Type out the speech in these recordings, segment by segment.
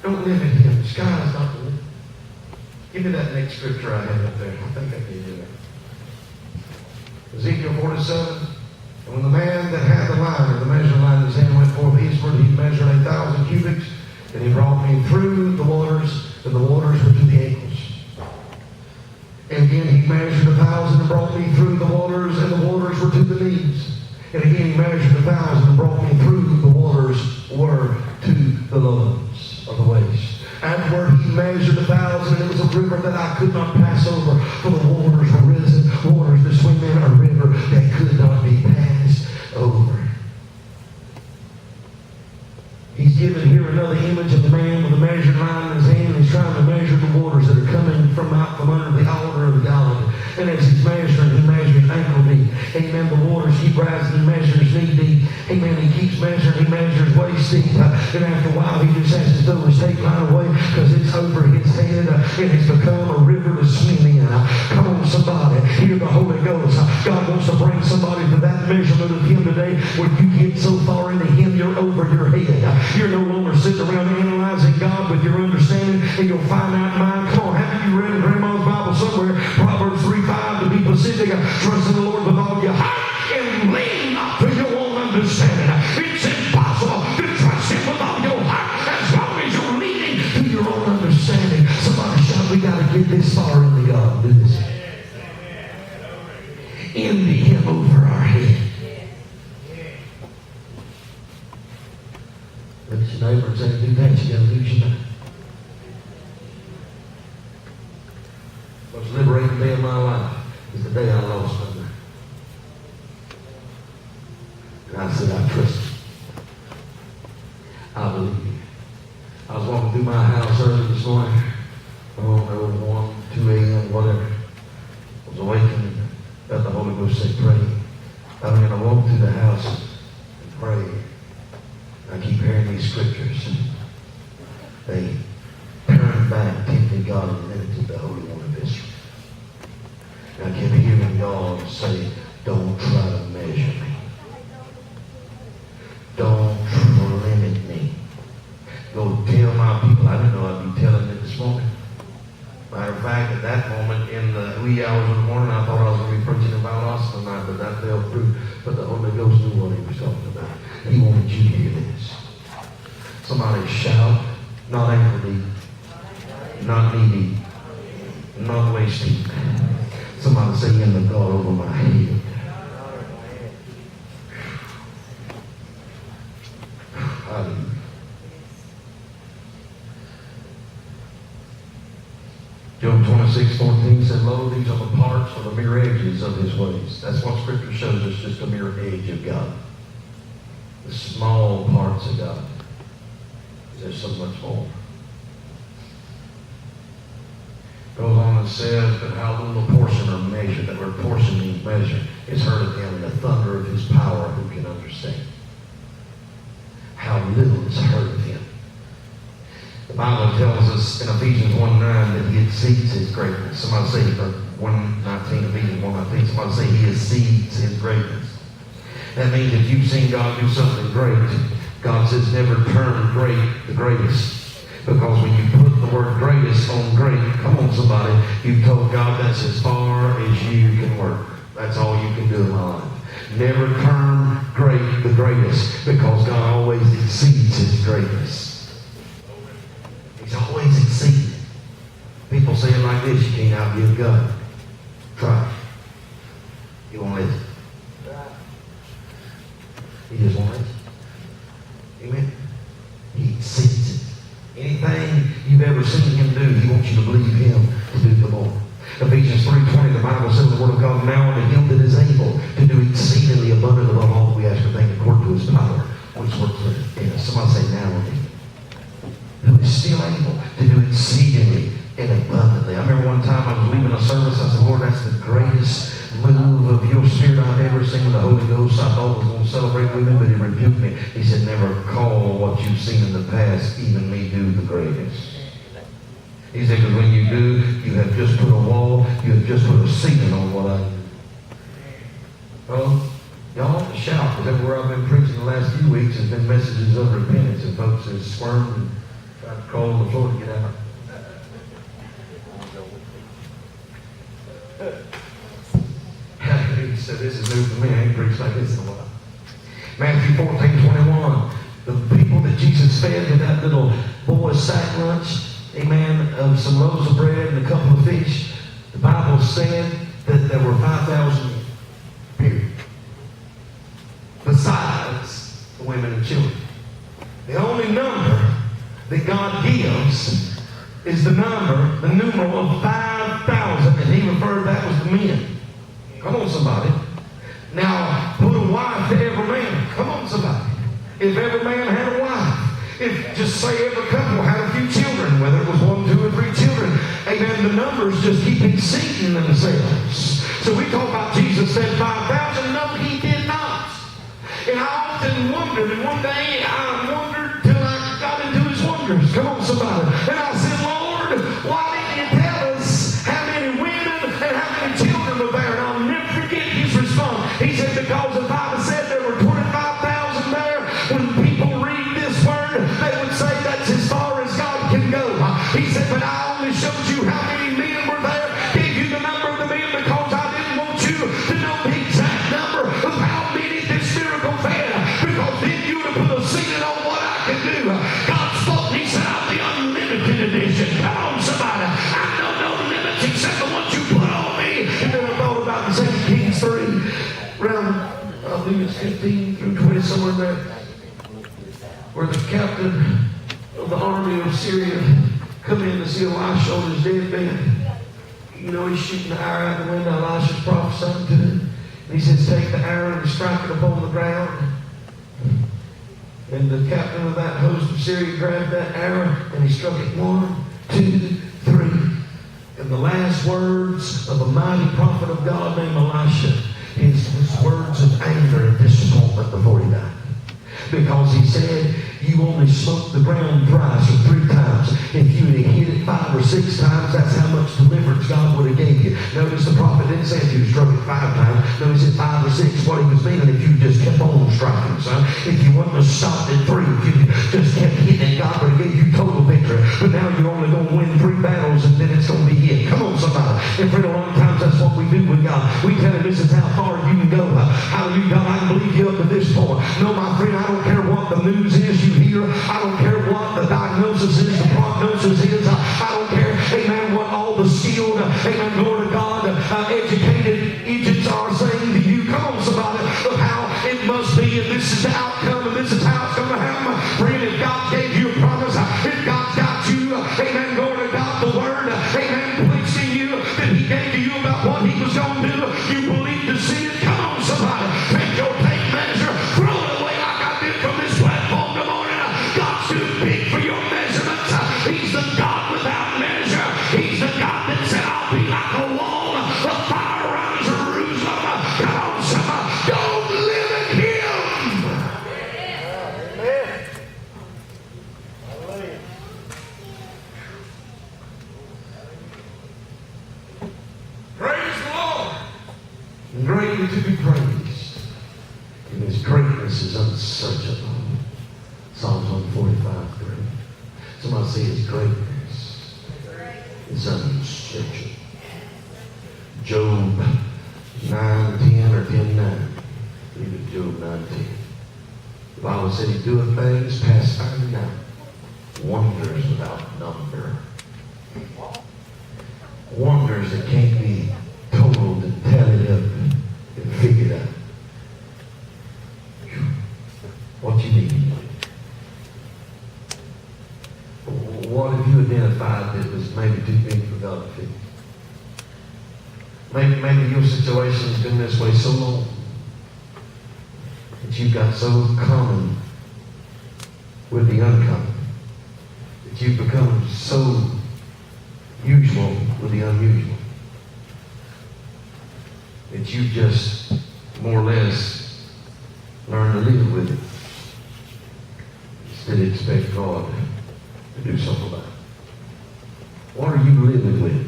Don't live in him. The sky is not the limit. Give me that next scripture I have up there. I think I can do that. Ezekiel 47. And when the man that had the line, or the measuring line in his hand, went forth eastward, he measured 1,000 cubits, and he brought me through the waters, and the waters were to the ankles. And again he measured 1,000 and brought me through the waters, and the waters were to the knees. And again he measured 1,000 and brought me through the waters were to the lows of the waist. Afterward he measured 1,000, and it was a river that I could not pass over, for the waters were risen, waters to swim in, a river that could not be passed over. He's given here another image of the man with a measuring line in his hand. He's trying to measure the waters that are coming from out from under the altar of God. And as he's measuring, he measures ankle deep. Amen. The waters keep rising. He measures knee deep. Amen. He keeps measuring. He measures waist deep. And after a while, he just has to throw his tape line away because it's over his head. And it's become a river to swim in. Come on, somebody. Hear the Holy Ghost. God wants to bring somebody to that measurement of him today where you get so far into him, you're over your head. You're no longer sitting around analyzing God with your understanding and your finite mind. Come on, haven't you read in Grandma's Bible somewhere? Proverbs 3:5 to be specific. Trust in the Lord with all your heart and lean not to your own understanding. It's impossible to trust him with all your heart as long as you're leaning to your own understanding. Somebody shout, we got to get this far into God. Do this. Into him over our head. Look at your neighbor and say, do that, you got to lose your mind. The most liberating day of my life is the day I lost my mind. And I said, I trust you. I believe you. I was walking through my house early this morning. Oh, no, 1, 2 a.m., whatever. I was awakened, felt the Holy Ghost say, pray. I mean, I walked through the house and prayed. I keep hearing these scriptures. They turned back, tempted God, and limited the Holy One of Israel. And I kept hearing God say, don't try to measure me. Don't limit me. Go tell my people. I didn't know I'd be telling it this morning. Matter of fact, at that moment, in the wee hours of the morning, I thought I was going to be preaching about us tonight, but that fell through. But the Holy Ghost knew what he was talking about. He wanted you to hear this. Somebody shout, not ankle deep, not knee deep, not waist deep. Somebody say, in the God over my head. Hallelujah. Job 26:14 said, lo, these are the parts or the mere edges of his ways. That's what Scripture shows us, just a mere edge of God. The small parts of God. There's so much more. Goes on and says, but how little a portion are measured. That word portion means measure. Is heard of him, and the thunder of his power, who can understand? How little is heard of him. The Bible tells us in Ephesians 1:9 that he exceeds his greatness. Somebody say, or 1:19, Ephesians 1:19, somebody say he exceeds his greatness. That means if you've seen God do something great, God says never term great the greatest. Because when you put the word greatest on great, come on somebody, you've told God that's as far as you can work. That's all you can do in my life. Never term great the greatest, because God always exceeds his greatness. He's always exceeding. People say it like this, you can't outgive God. Try. He won't listen. He just won't listen. Amen. He exceeds it. Anything you've ever seen him do, he wants you to believe him to do the more. Ephesians 3:20, the Bible says the word of God, now unto him that is able to do exceedingly abundant above all we ask or think according to his power, which works in us. Somebody say, now unto him. Who is still able to do exceedingly and abundantly. I remember one time I was leaving a service, I said, Lord, that's the greatest move of your spirit I've ever seen with the Holy Ghost. I thought I was going to celebrate with him, but he rebuked me. He said, never call what you've seen in the past, even me, do the greatest. He said, because when you do, you have just put a wall, you have just put a ceiling on what I do. Well, y'all have to shout, because everywhere I've been preaching the last few weeks has been messages of repentance, and folks have squirmed and tried to call the new for me. I ain't preached like this in a while. Matthew 14:21. The people that Jesus fed with that little boy's sack lunch, amen, of some loaves of bread and a couple of fish, the Bible said that there were 5,000, period. Besides the women and children. The only number that God gives is the numeral of 5,000, and he referred that was the men. Come on, somebody. Now, put a wife to every man. Come on, somebody. If every man had a wife, if just say every couple had a few children, whether it was 1, 2, or 3 children, amen, the numbers just keep exceeding themselves. So we talk about Jesus said 5,000. No, he did not. And I often wondered, and one day I wondered till I got into his wonders. Come on, somebody. And I said, Lord, why didn't you tell us how many women and how many children were there? And I'll never forget his response. He said, because the Bible said there were 25,000 there. When people read this word, they would say that's as far as God can go. He said, but I only showed you how many men were there, gave you the number of the men because I didn't want you to know the exact number of how many this miracle fed. Because then you would have put a ceiling on what I can do. God spoke and he said, I'm the unlimited edition. Come on, somebody. I know no limits except the ones you put on me. And then I thought about the 2 Kings 3, around, I believe it's 15 through 20, somewhere in there, where the captain of the army of Syria come in to see Elisha on his deathbed. You know, he's shooting the arrow out the window. Elisha's prophesying to him. And he says, take the arrow and strike it upon the ground. And the captain of that host of Syria grabbed that arrow and he struck it 1, 2, 3. And the last words of a mighty prophet of God named Elisha is his words of anger and disappointment before he died. Because he said, you only smoked the ground thrice or 3 times. If you had hit it 5 or 6 times, that's how much deliverance God would have gave you. Notice the prophet didn't say if you struck it 5 times. No, he said 5 or 6. What he was meaning, if you just kept on striking, son. If you wouldn't have stopped at 3, if you just kept hitting it, God would have gave you total victory. But now you're only going to win 3 battles and then it's going to be it. Come on, somebody. And for a long time, that's what we do with God. We tell him this is how far you can go. Hallelujah, God, I can believe you up to this point. No, my friend, I don't care what the news is you hear. I don't care what the diagnosis is, the prognosis is. I don't care, amen, what all the skilled, amen, glory to God, educated agents are saying to you. Come on, somebody, of how it must be, and this is the outcome, and this is how it's going to happen. Friend, if God gave you a promise, if God's got you, amen, glory to God, the word, amen, placed in you, that he gave to you about what he was going to do, you believe to see it. Come on, somebody, take your tape measure, throw it away like I did from this platform this morning. God's too big for your measurements. He's the God without measure. He's the God that said, I'll be like a wall of fire around Jerusalem. Come on, somebody, don't limit him. Amen. Hallelujah. Praise the Lord. Greatly to be praised. And his greatness is unsearchable. Psalms 145:3. Somebody say his greatness is unsearchable. Job 9:10 or 10:9. I believe it's Job 9:10. The Bible said he doeth things past finding out, wonders without number. Wonders that can't be totaled and tallied up and figured out. What you need. What have you identified that was maybe too big for God to fix? Maybe your situation has been this way so long that you've got so common with the uncommon that you've become so usual with the unusual that you just more or less learn to live with it instead of expect God to do something about it. What are you living with?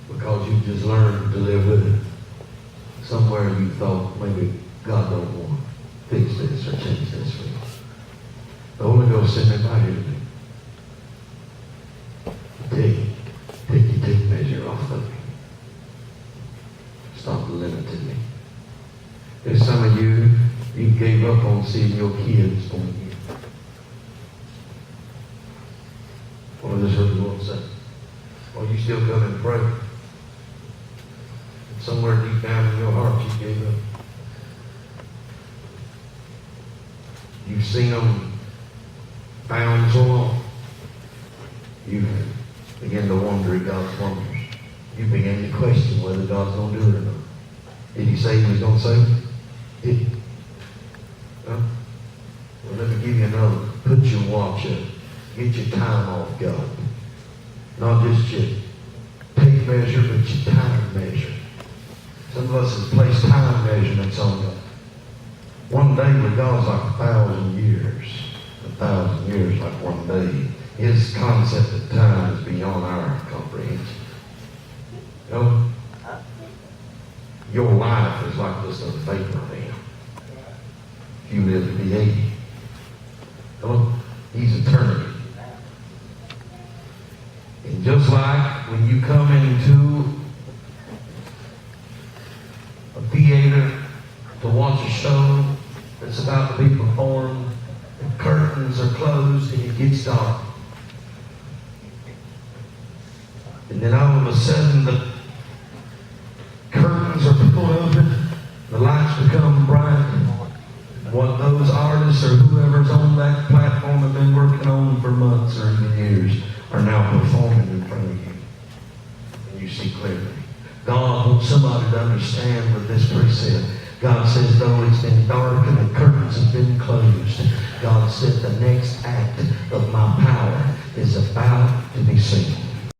Because you just learned to live with it. Somewhere you thought maybe God don't want to fix this or change this for you. The Holy Ghost said, invite you to me. Take measure off of me. gave up on seeing your kids born again. What does this heard the Lord say? Well, you still come and pray. And somewhere deep down in your heart, you gave up. You've seen them bound so long. You begin to wonder at God's wonders. You begin to question whether God's going to do it or not. Did he say he was going to save you? Did he? No? Well, let me give you another. Put your watch up. Get your time off God. Not just your tape measure, but your time measure. Some of us have placed time measurements on God. One day with God's like 1,000 years. 1,000 years like one day. His concept of time is beyond our comprehension. You know? Your life is like just a vapor to him. If you live to be 80. Hello? He's eternity. And just like when you come into a theater to watch a show that's about to be performed, the curtains are closed and it gets dark. And then all of a sudden the curtains are pulled open, the lights become bright. What those artists or whoever's on that platform have been working on for months or even years are now performing in front of you. And you see clearly. God wants somebody to understand what this priest said. God says, though it's been dark and the curtains have been closed, God said the next act of my power is about to be seen.